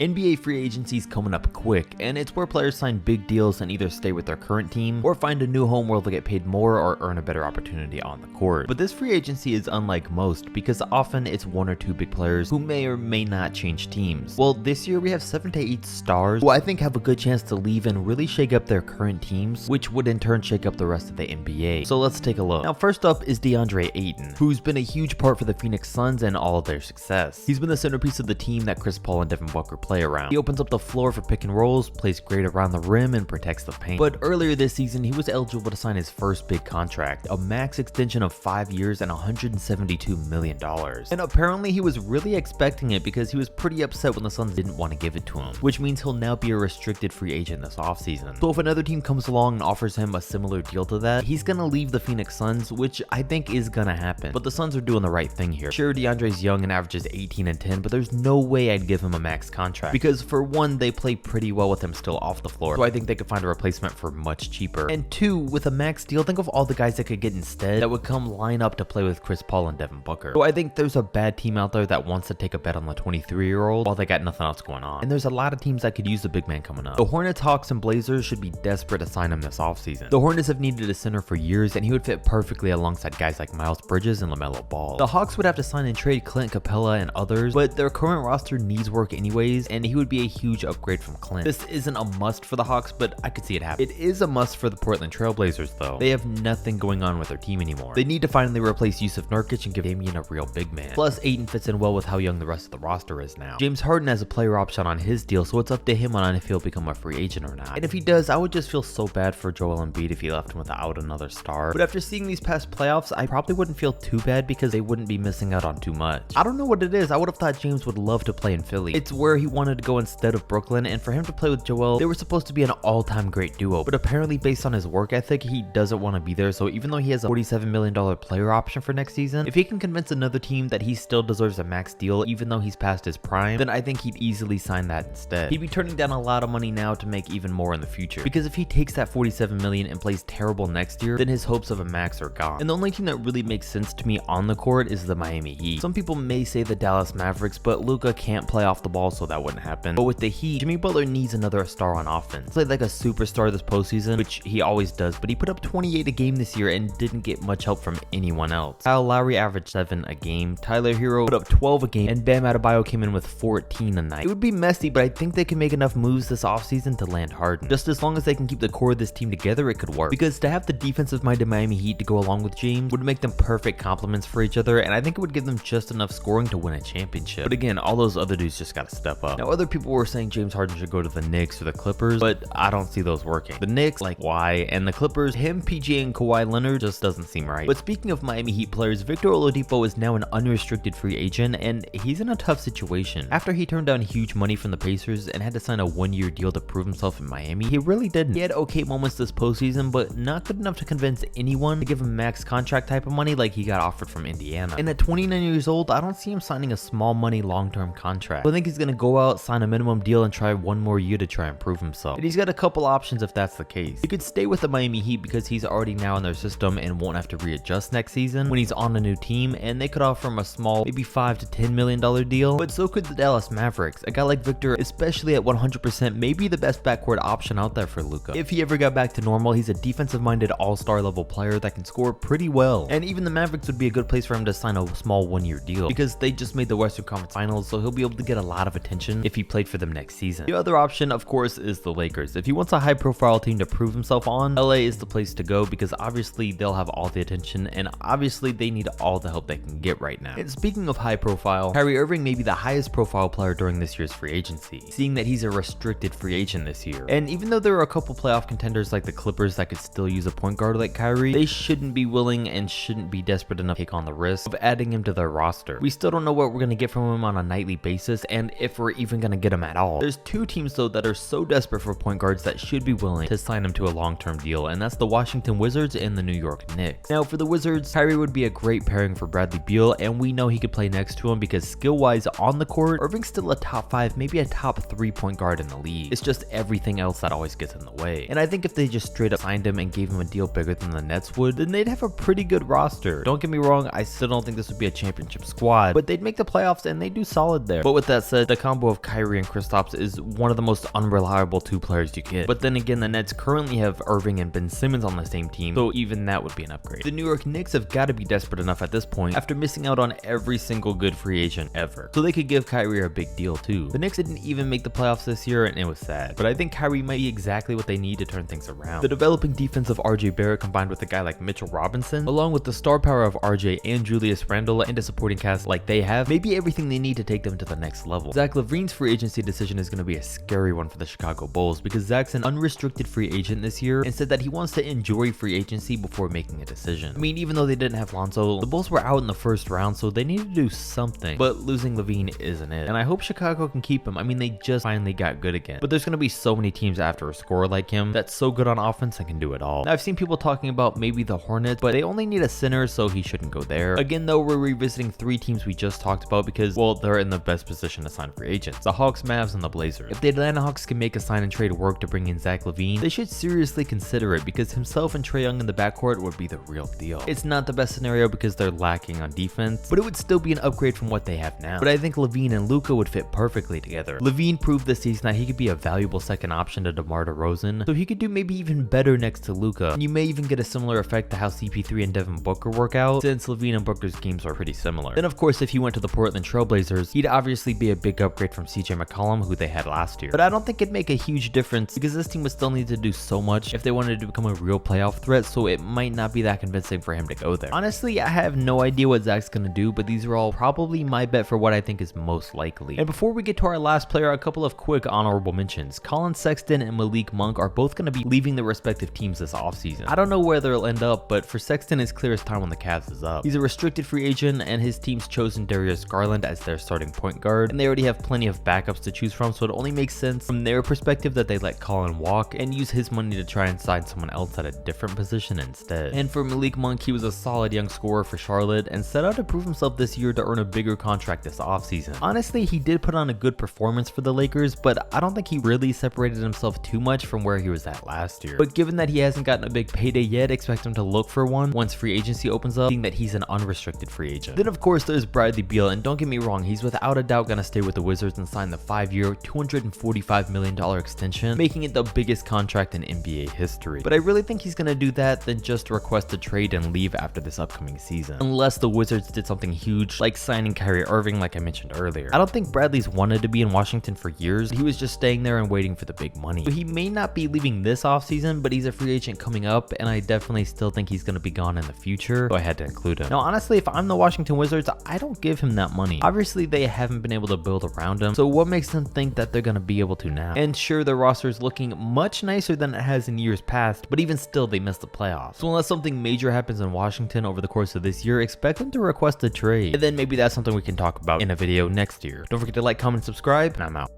NBA free agency is coming up quick, and it's where players sign big deals and either stay with their current team or find a new home where they'll get paid more or earn a better opportunity on the court. But this free agency is unlike most because often it's one or two big players who may or may not change teams. Well, this year we have 7 to 8 stars who I think have a good chance to leave and really shake up their current teams, which would in turn shake up the rest of the NBA. So let's take a look. Now, first up is DeAndre Ayton, who's been a huge part for the Phoenix Suns and all of their success. He's been the centerpiece of the team that Chris Paul and Devin Booker play around. He opens up the floor for pick and rolls, plays great around the rim, and protects the paint. But earlier this season, he was eligible to sign his first big contract, a max extension of 5 years and $172 million. And apparently he was really expecting it because he was pretty upset when the Suns didn't want to give it to him, which means he'll now be a restricted free agent this offseason. So if another team comes along and offers him a similar deal to that, he's gonna leave the Phoenix Suns, which I think is gonna happen. But the Suns are doing the right thing here. Sure, DeAndre's young and averages 18 and 10, but there's no way I'd give him a max contract because for one, they play pretty well with him still off the floor, so I think they could find a replacement for much cheaper. And two, with a max deal, think of all the guys that could get instead that would come line up to play with Chris Paul and Devin Booker. So I think there's a bad team out there that wants to take a bet on the 23-year-old while they got nothing else going on. And there's a lot of teams that could use the big man coming up. The Hornets, Hawks, and Blazers should be desperate to sign him this offseason. The Hornets have needed a center for years, and he would fit perfectly alongside guys like Miles Bridges and LaMelo Ball. The Hawks would have to sign and trade Clint Capella and others, but their current roster needs work anyways, and he would be a huge upgrade from Clint. This isn't a must for the Hawks, but I could see it happen. It is a must for the Portland Trailblazers though. They have nothing going on with their team anymore. They need to finally replace Yusuf Nurkic and give Damian a real big man. Plus, Ayton fits in well with how young the rest of the roster is now. James Harden has a player option on his deal, so it's up to him on if he'll become a free agent or not. And if he does, I would just feel so bad for Joel Embiid if he left him without another star. But after seeing these past playoffs, I probably wouldn't feel too bad because they wouldn't be missing out on too much. I don't know what it is. I would have thought James would love to play in Philly. It's where he wanted to go instead of Brooklyn, and for him to play with Joel, they were supposed to be an all-time great duo, but apparently based on his work ethic, he doesn't want to be there. So even though he has a $47 million player option for next season, if he can convince another team that he still deserves a max deal even though he's past his prime, then I think he'd easily sign that instead. He'd be turning down a lot of money now to make even more in the future, because if he takes that $47 million and plays terrible next year, then his hopes of a max are gone. And the only team that really makes sense to me on the court is the Miami Heat. Some people may say the Dallas Mavericks, but Luka can't play off the ball, so that wouldn't happen. But with the Heat, Jimmy Butler needs another star on offense. Played like a superstar this postseason, which he always does, but he put up 28 a game this year and didn't get much help from anyone else. Kyle Lowry averaged 7 a game, Tyler Hero put up 12 a game, and Bam Adebayo came in with 14 a night. It would be messy, but I think they can make enough moves this offseason to land Harden. Just as long as they can keep the core of this team together, it could work. Because to have the defensive-minded Miami Heat to go along with James would make them perfect complements for each other, and I think it would give them just enough scoring to win a championship. But again, all those other dudes just gotta step up. Now, other people were saying James Harden should go to the Knicks or the Clippers, but I don't see those working. The Knicks, like, why? And the Clippers, him, PG, and Kawhi Leonard just doesn't seem right. But speaking of Miami Heat players, Victor Oladipo is now an unrestricted free agent, and he's in a tough situation. After he turned down huge money from the Pacers and had to sign a 1-year deal to prove himself in Miami, he really didn't. He had okay moments this postseason, but not good enough to convince anyone to give him max contract type of money like he got offered from Indiana. And at 29 years old, I don't see him signing a small money long-term contract. So I think he's gonna go out, sign a minimum deal, and try one more year to try and prove himself. And he's got a couple options if that's the case. He could stay with the Miami Heat because he's already now in their system and won't have to readjust next season when he's on a new team, and they could offer him a small, maybe $5 to $10 million deal. But so could the Dallas Mavericks. A guy like Victor, especially at 100%, may be the best backcourt option out there for Luka. If he ever got back to normal, he's a defensive-minded all-star level player that can score pretty well. And even the Mavericks would be a good place for him to sign a small 1-year deal because they just made the Western Conference Finals, so he'll be able to get a lot of attention if he played for them next season. The other option, of course, is the Lakers. If he wants a high-profile team to prove himself on, LA is the place to go because obviously they'll have all the attention and obviously they need all the help they can get right now. And speaking of high profile, Kyrie Irving may be the highest profile player during this year's free agency, seeing that he's a restricted free agent this year. And even though there are a couple playoff contenders like the Clippers that could still use a point guard like Kyrie, they shouldn't be willing and shouldn't be desperate enough to take on the risk of adding him to their roster. We still don't know what we're going to get from him on a nightly basis and if we're even going to get him at all. There's two teams though that are so desperate for point guards that should be willing to sign him to a long-term deal, and that's the Washington Wizards and the New York Knicks. Now for the Wizards, Kyrie would be a great pairing for Bradley Beal, and we know he could play next to him because skill-wise on the court, Irving's still a top 5, maybe a top 3 point guard in the league. It's just everything else that always gets in the way. And I think if they just straight up signed him and gave him a deal bigger than the Nets would, then they'd have a pretty good roster. Don't get me wrong, I still don't think this would be a championship squad, but they'd make the playoffs and they do solid there. But with that said, the combo of Kyrie and Kristaps is one of the most unreliable two players you get. But then again, the Nets currently have Irving and Ben Simmons on the same team, so even that would be an upgrade. The New York Knicks have got to be desperate enough at this point after missing out on every single good free agent ever, so they could give Kyrie a big deal too. The Knicks didn't even make the playoffs this year, and it was sad, but I think Kyrie might be exactly what they need to turn things around. The developing defense of RJ Barrett combined with a guy like Mitchell Robinson, along with the star power of RJ and Julius Randle and a supporting cast like they have, may be everything they need to take them to the next level. Zach LaVine's free agency decision is going to be a scary one for the Chicago Bulls because Zach's an unrestricted free agent this year and said that he wants to enjoy free agency before making a decision. I mean, even though they didn't have Lonzo, the Bulls were out in the first round, so they needed to do something, but losing LaVine isn't it. And I hope Chicago can keep him. I mean, they just finally got good again, but there's going to be so many teams after a scorer like him that's so good on offense and can do it all. Now, I've seen people talking about maybe the Hornets, but they only need a center, so he shouldn't go there. Again, though, we're revisiting three teams we just talked about because, well, they're in the best position to sign free agents: the Hawks, Mavs, and the Blazers. If the Atlanta Hawks can make a sign and trade work to bring in Zach LaVine, they should seriously consider it because himself and Trae Young in the backcourt would be the real deal. It's not the best scenario because they're lacking on defense, but it would still be an upgrade from what they have now. But I think LaVine and Luka would fit perfectly together. LaVine proved this season that he could be a valuable second option to DeMar DeRozan, so he could do maybe even better next to Luka. And you may even get a similar effect to how CP3 and Devin Booker work out, since LaVine and Booker's games are pretty similar. Then of course, if he went to the Portland Trailblazers, he'd obviously be a big upgrade from CJ McCollum, who they had last year. But I don't think it'd make a huge difference because this team would still need to do so much if they wanted to become a real playoff threat, so it might not be that convincing for him to go there. Honestly, I have no idea what Zach's gonna do, but these are all probably my bet for what I think is most likely. And before we get to our last player, a couple of quick honorable mentions. Colin Sexton and Malik Monk are both going to be leaving their respective teams this offseason. I don't know where they'll end up, but for Sexton, it's clear his time on the Cavs is up. He's a restricted free agent, and his team's chosen Darius Garland as their starting point guard, and they already have plenty of backups to choose from, so it only makes sense from their perspective that they let Colin walk and use his money to try and sign someone else at a different position instead. And for Malik Monk, he was a solid young scorer for Charlotte and set out to prove himself this year to earn a bigger contract this offseason. Honestly, he did put on a good performance for the Lakers, but I don't think he really separated himself too much from where he was at last year. But given that he hasn't gotten a big payday yet, expect him to look for one once free agency opens up, seeing that he's an unrestricted free agent. Then of course there's Bradley Beal, and don't get me wrong, he's without a doubt gonna stay with the Wizards and sign the 5-year, $245 million extension, making it the biggest contract in NBA history. But I really think he's gonna do that than just request a trade and leave after this upcoming season, unless the Wizards did something huge like signing Kyrie Irving like I mentioned earlier. I don't think Bradley's wanted to be in Washington for years. He was just staying there and waiting for the big money. So he may not be leaving this offseason, but he's a free agent coming up, and I definitely still think he's going to be gone in the future, so I had to include him. Now honestly, if I'm the Washington Wizards, I don't give him that money. Obviously they haven't been able to build around him, so what makes them think that they're going to be able to now? And sure, their roster is looking much nicer than it has in years past, but even still they missed the playoffs. So unless something major happens in Washington over the course of this year, expect them to request a trade, and then maybe that's something we can talk about in a video next year. Don't forget to like, comment, and subscribe, and I'm out.